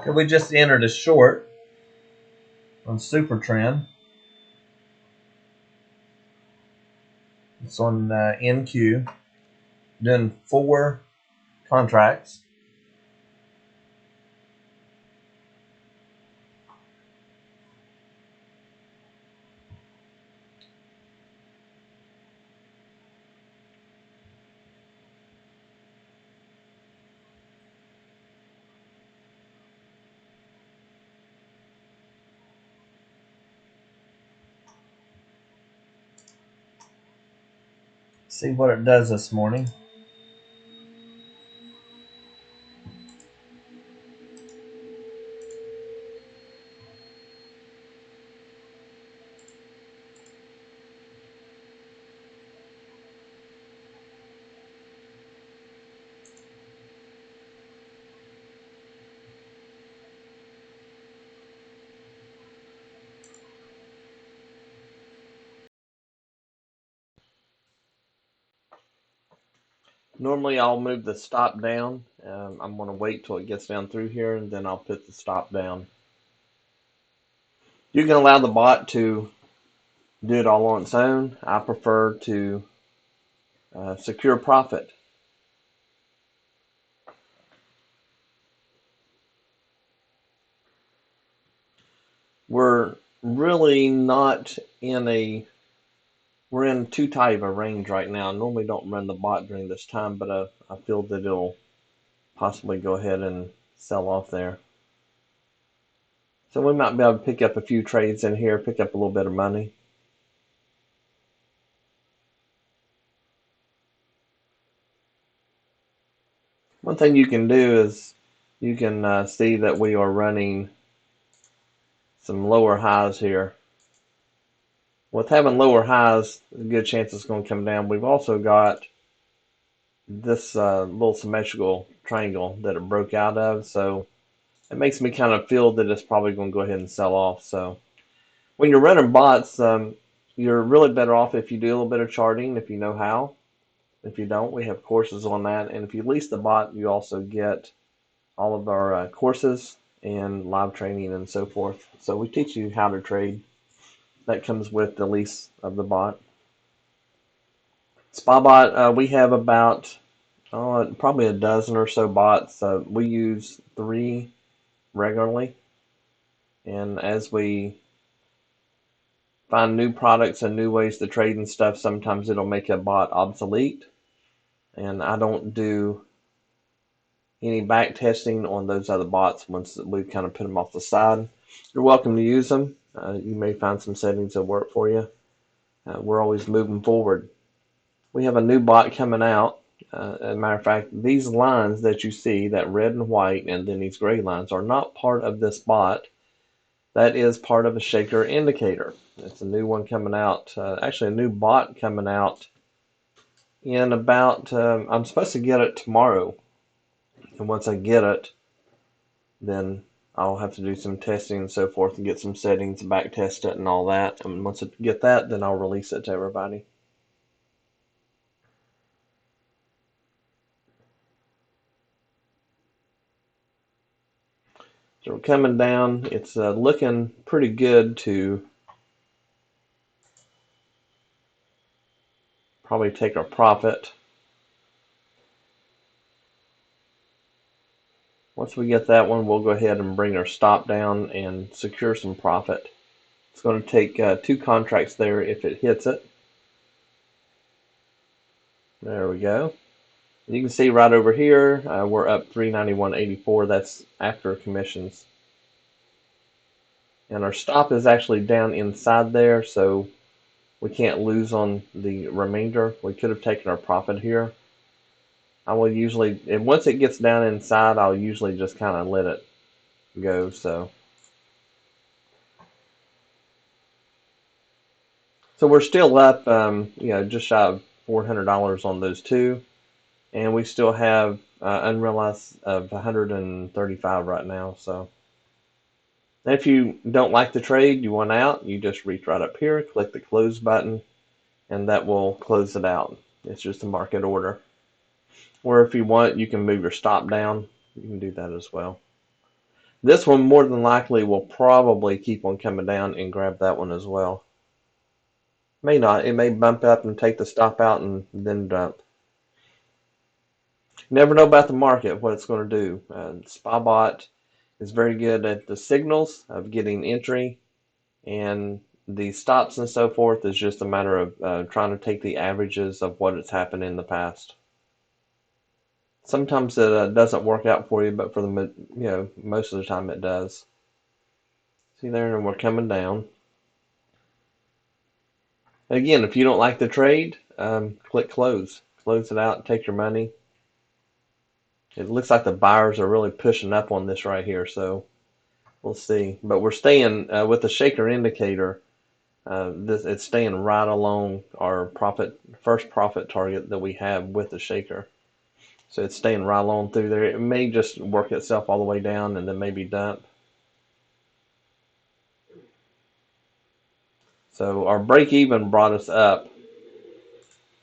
And we just entered a short on SuperTrend. It's on NQ, doing 4 contracts. See what it does this morning. Normally I'll move the stop down. I'm going to wait till it gets down through here and then I'll put the stop down. You can allow the bot to do it all on its own. I prefer to secure profit. We're really not in a, we're in too tight of a range right now. I normally don't run the bot during this time, but I feel that it'll possibly go ahead and sell off there. So we might be able to pick up a few trades in here, pick up a little bit of money. One thing you can do is you can see that we are running some lower highs here. With having lower highs, a good chance it's going to come down. We've also got this little symmetrical triangle that it broke out of, so it makes me kind of feel that it's probably going to go ahead and sell off. So when you're running bots, you're really better off if you do a little bit of charting, if you know how. If you don't, we have courses on that. And if you lease the bot, you also get all of our courses and live training and so forth. So we teach you how to trade. That comes with the lease of the bot. SpyBot, we have about probably a dozen or so bots. We use 3 regularly. And as we find new products and new ways to trade and stuff, sometimes it'll make a bot obsolete. And I don't do any back testing on those other bots once we've kind of put them off the side. You're welcome to use them. You may find some settings that work for you. We're always moving forward. We have a new bot coming out. As a matter of fact, these lines that you see, that red and white, and then these gray lines, are not part of this bot. That is part of a shaker indicator. It's a new one coming out, actually a new bot coming out in about, I'm supposed to get it tomorrow. And once I get it, then I'll have to do some testing and so forth and get some settings, back test it and all that. And once I get that, then I'll release it to everybody. So we're coming down. It's looking pretty good to probably take our profit. Once we get that one, we'll go ahead and bring our stop down and secure some profit. It's going to take 2 contracts there if it hits it. There we go. You can see right over here, we're up 391.84. That's after commissions. And our stop is actually down inside there, so we can't lose on the remainder. We could have taken our profit here. I will usually, and once it gets down inside, I'll usually just kind of let it go. So we're still up, just shy of $400 on those 2, and we still have unrealized of 135 right now. So if you don't like the trade, you want out, you just reach right up here, click the close button, and that will close it out. It's just a market order. Or if you want, you can move your stop down. You can do that as well. This one more than likely will probably keep on coming down and grab that one as well. May not. It may bump up and take the stop out and then dump. Never know about the market, what it's going to do. SpyBot is very good at the signals of getting entry, and the stops and so forth is just a matter of trying to take the averages of what has happened in the past. Sometimes it doesn't work out for you, but for the most of the time it does. See there, and we're coming down. Again, if you don't like the trade, click close. Close it out, take your money. It looks like the buyers are really pushing up on this right here, so we'll see. But we're staying with the shaker indicator. It's staying right along our first profit target that we have with the shaker. So it's staying right along through there. It may just work itself all the way down and then maybe dump. So our break even brought us up.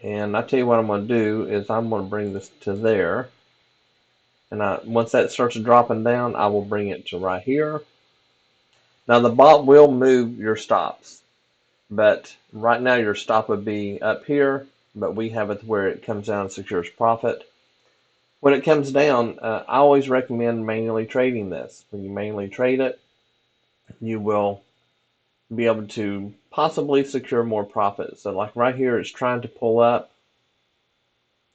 And I tell you what I'm going to do is I'm going to bring this to there. And once that starts dropping down, I will bring it to right here. Now the bot will move your stops. But right now your stop would be up here. But we have it where it comes down and secures profit. When it comes down, I always recommend manually trading this. When you manually trade it, you will be able to possibly secure more profit. So like right here, it's trying to pull up.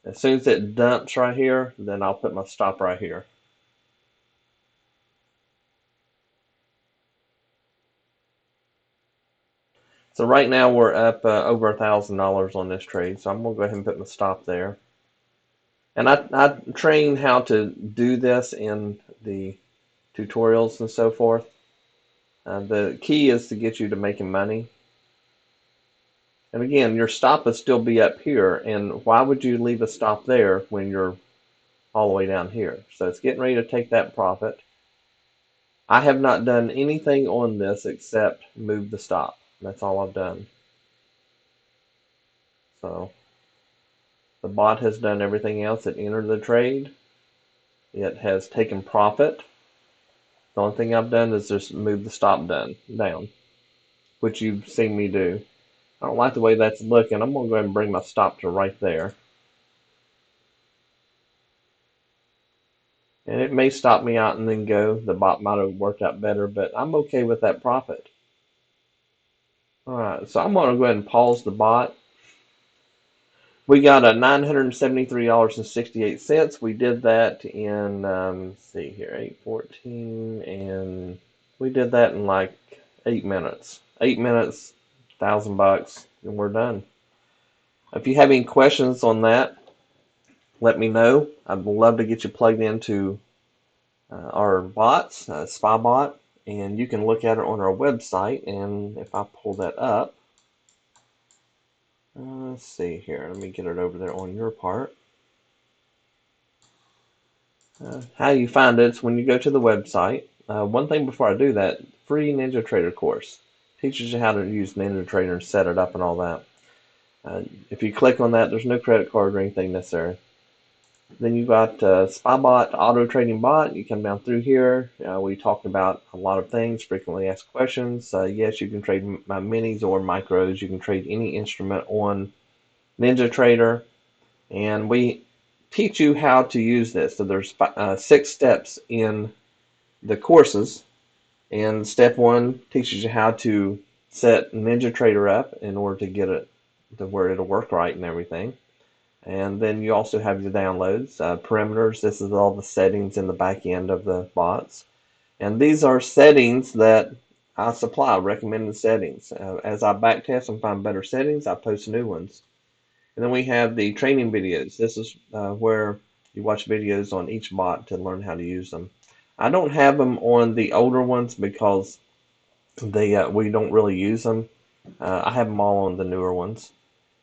As soon as it dumps right here, then I'll put my stop right here. So right now we're up over $1,000 on this trade. So I'm going to go ahead and put my stop there. And I train how to do this in the tutorials and so forth. The key is to get you to making money. And again, your stop would still be up here. And why would you leave a stop there when you're all the way down here? So it's getting ready to take that profit. I have not done anything on this except move the stop. That's all I've done. So the bot has done everything else. It entered the trade. It has taken profit. The only thing I've done is just move the stop down, which you've seen me do. I don't like the way that's looking. I'm going to go ahead and bring my stop to right there. And it may stop me out and then go. The bot might have worked out better, but I'm okay with that profit. Alright, so I'm going to go ahead and pause the bot. We got a $973.68. We did that in, let's see here, 8:14, and we did that in like 8 minutes. 8 minutes, $1,000, and we're done. If you have any questions on that, let me know. I'd love to get you plugged into our bots, SpyBot, and you can look at it on our website. And if I pull that up, let's see here. Let me get it over there on your part. How you find it is when you go to the website. One thing before I do that, free NinjaTrader course. Teaches you how to use NinjaTrader and set it up and all that. If you click on that, there's no credit card or anything necessary. Then you've got SpyBot, auto trading bot. You come down through here. We talked about a lot of things, frequently asked questions. Yes, you can trade minis or micros. You can trade any instrument on NinjaTrader. And we teach you how to use this. So there's 6 steps in the courses. And step 1 teaches you how to set NinjaTrader up in order to get it to where it'll work right and everything. And then you also have your downloads, parameters. This is all the settings in the back end of the bots. And these are settings that I supply, recommended settings. As I backtest and find better settings, I post new ones. And then we have the training videos. This is where you watch videos on each bot to learn how to use them. I don't have them on the older ones because we don't really use them. I have them all on the newer ones.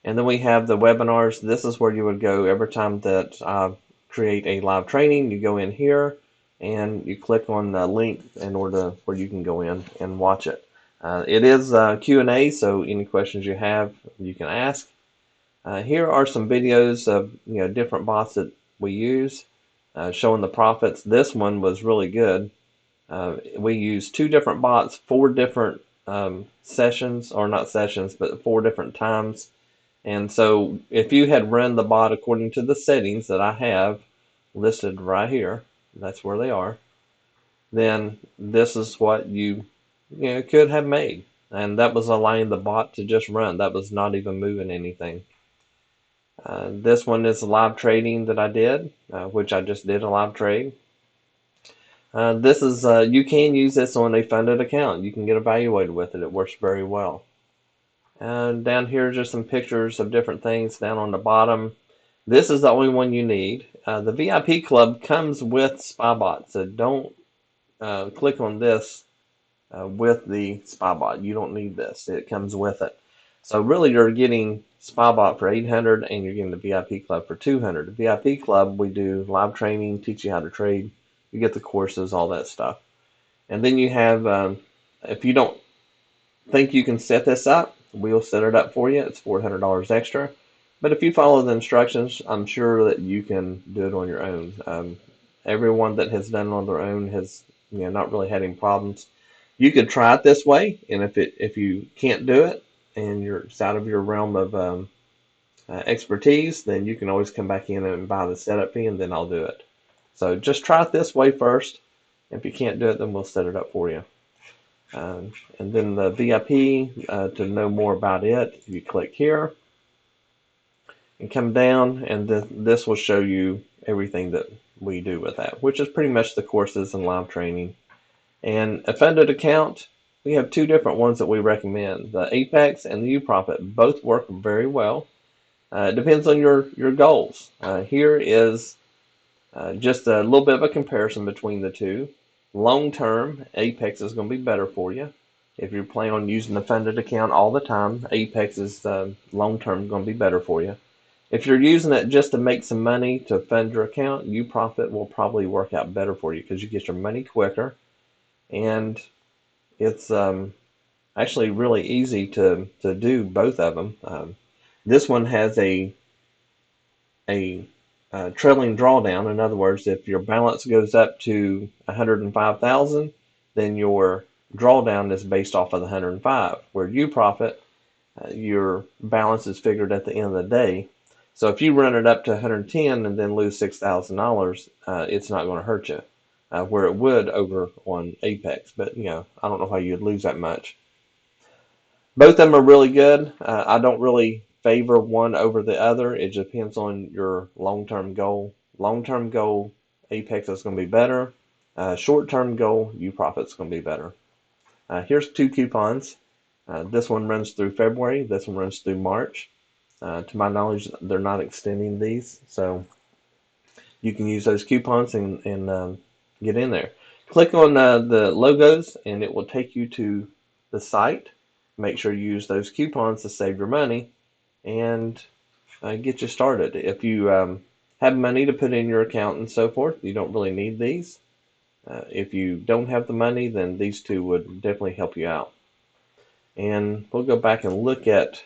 And then we have the webinars. This is where you would go every time that I create a live training. You go in here and you click on the link in order where you can go in and watch it. It is Q&A, so any questions you have, you can ask. Here are some videos of different bots that we use, showing the profits. This one was really good. We use 2 different bots, 4 different sessions, or not sessions, but 4 different times. And so if you had run the bot according to the settings that I have listed right here, that's where they are, then this is what you could have made. And that was allowing the bot to just run. That was not even moving anything. This one is live trading that I did, which I just did a live trade. This is you can use this on a funded account. You can get evaluated with it. It works very well. And down here are just some pictures of different things down on the bottom. This is the only one you need. The VIP club comes with SpyBot, so don't click on this with the SpyBot. You don't need this. It comes with it. So really you're getting SpyBot for $800 and you're getting the VIP club for $200. The VIP club, we do live training, teach you how to trade. You get the courses, all that stuff. And then you have, if you don't think you can set this up, we'll set it up for you. It's $400 extra. But if you follow the instructions, I'm sure that you can do it on your own. Everyone that has done it on their own has not really had any problems. You could try it this way, and if you can't do it and it's out of your realm of expertise, then you can always come back in and buy the setup fee, and then I'll do it. So just try it this way first. If you can't do it, then we'll set it up for you. And then the VIP, to know more about it, you click here and come down, and this will show you everything that we do with that, which is pretty much the courses and live training. And a funded account, we have 2 different ones that we recommend. The Apex and the UProfit both work very well. It depends on your goals. Here is just a little bit of a comparison between the 2. Long term, Apex is going to be better for you. If you're planning on using the funded account all the time, Apex is long term going to be better for you. If you're using it just to make some money to fund your account, UProfit will probably work out better for you because you get your money quicker. And it's actually really easy to do both of them. This one has a trailing drawdown. In other words, if your balance goes up to 105,000, then your drawdown is based off of the 105. Where UProfit, your balance is figured at the end of the day. So if you run it up to 110 and then lose $6,000, it's not going to hurt you. Where it would over on Apex, but I don't know how you'd lose that much. Both of them are really good. I don't really favor one over the other. It depends on your long-term goal. Long-term goal, Apex is going to be better. Short-term goal, UProfit is going to be better. Here's 2 coupons. This one runs through February. This one runs through March. To my knowledge, they're not extending these, so you can use those coupons and get in there. Click on the logos and it will take you to the site. Make sure you use those coupons to save your money and get you started. If you have money to put in your account and so forth, you don't really need these. If you don't have the money, then these 2 would definitely help you out. And we'll go back and look at,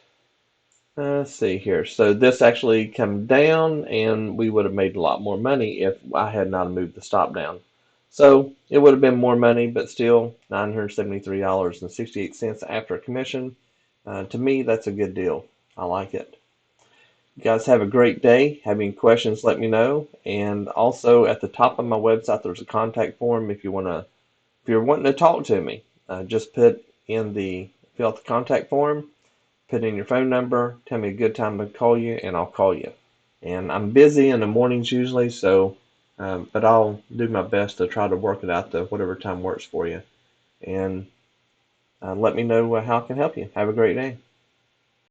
let's see here. So this actually come down and we would have made a lot more money if I had not moved the stop down. So it would have been more money, but still $973.68 after a commission. To me, that's a good deal. I like it. You guys have a great day. Have any questions, let me know. And also at the top of my website, there's a contact form if you're wanting to talk to me. Just fill out the contact form, put in your phone number, tell me a good time to call you, and I'll call you. And I'm busy in the mornings usually, so but I'll do my best to try to work it out to whatever time works for you. And let me know how I can help you. Have a great day.